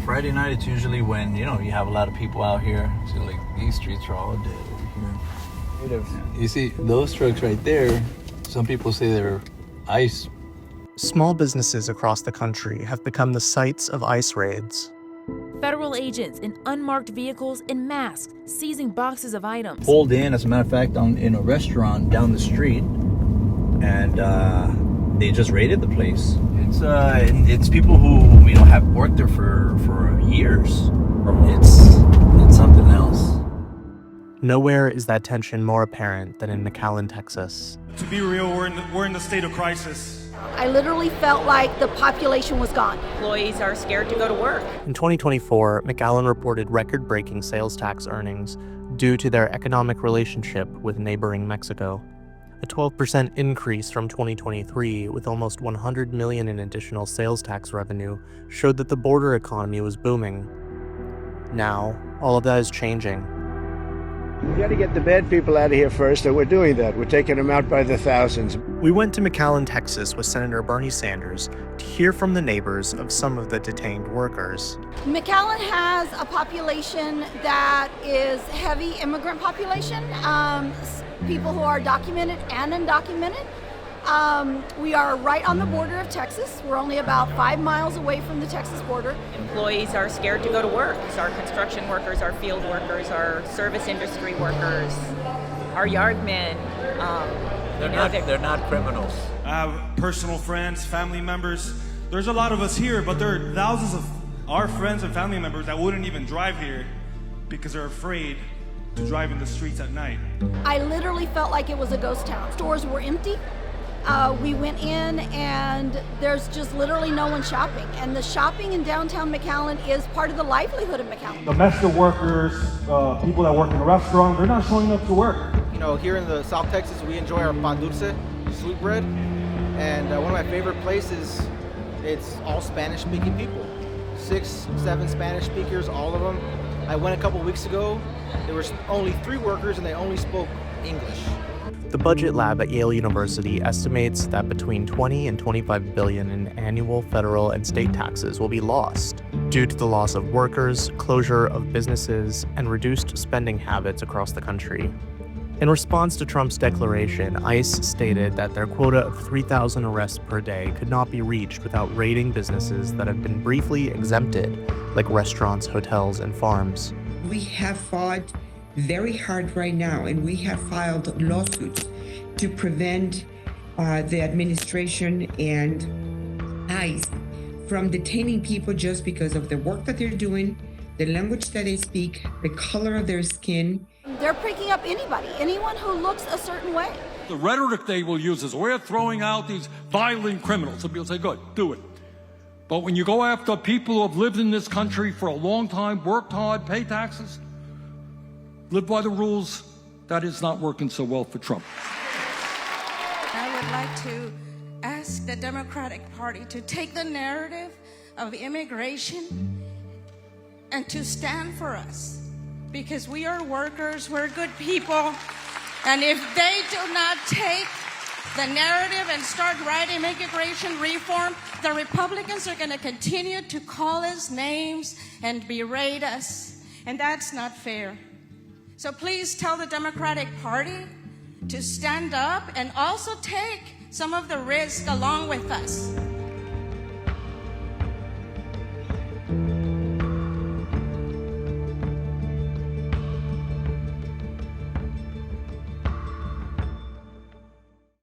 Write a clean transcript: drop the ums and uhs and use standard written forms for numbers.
a Friday night, it's usually when, you have a lot of people out here. So like these streets are all dead over here. You see those trucks right there, some people say they're ICE. Small businesses across the country have become the sites of ICE raids. Federal agents in unmarked vehicles and masks seizing boxes of items. Pulled in, as a matter of fact, in a restaurant down the street, and they just raided the place. It's people who have worked there for years. It's something else. Nowhere is that tension more apparent than in McAllen, Texas. To be real, we're in the state of crisis. I literally felt like the population was gone. Employees are scared to go to work. In 2024, McAllen reported record-breaking sales tax earnings due to their economic relationship with neighboring Mexico. A 12% increase from 2023, with almost $100 million in additional sales tax revenue, showed that the border economy was booming. Now, all of that is changing. We got to get the bad people out of here first, and we're doing that. We're taking them out by the thousands. We went to McAllen, Texas with Senator Bernie Sanders to hear from the neighbors of some of the detained workers. McAllen has a population that is heavy immigrant population, people who are documented and undocumented. We are right on the border of Texas. We're only about 5 miles away from the Texas border. Employees are scared to go to work. So our construction workers, our field workers, our service industry workers, our yardmen. They're not criminals. I have personal friends, family members. There's a lot of us here, but there are thousands of our friends and family members that wouldn't even drive here because they're afraid to drive in the streets at night. I literally felt like it was a ghost town. Stores were empty. We went in and there's just literally no one shopping. And the shopping in downtown McAllen is part of the livelihood of McAllen. Domestic workers, people that work in a restaurant, they're not showing up to work. Here in the South Texas, we enjoy our pan dulce, sweetbread. And one of my favorite places, it's all Spanish-speaking people. 6, 7 Spanish speakers, all of them. I went a couple weeks ago. There were only 3 workers and they only spoke English. The Budget Lab at Yale University estimates that between 20 and 25 billion in annual federal and state taxes will be lost due to the loss of workers, closure of businesses, and reduced spending habits across the country. In response to Trump's declaration, ICE stated that their quota of 3,000 arrests per day could not be reached without raiding businesses that have been briefly exempted, like restaurants, hotels, and farms. We have fought very hard right now, and we have filed lawsuits to prevent the administration and ICE from detaining people just because of the work that they're doing, the language that they speak, the color of their skin. They're picking up anyone who looks a certain way. The rhetoric they will use is, we're throwing out these violent criminals. Some people say, good, do it. But when you go after people who have lived in this country for a long time, worked hard, pay taxes, live by the rules, that is not working so well for Trump. I would like to ask the Democratic Party to take the narrative of immigration and to stand for us. Because we are workers, we're good people, and if they do not take the narrative and start writing immigration reform, the Republicans are going to continue to call us names and berate us, and that's not fair. So please tell the Democratic Party to stand up and also take some of the risk along with us.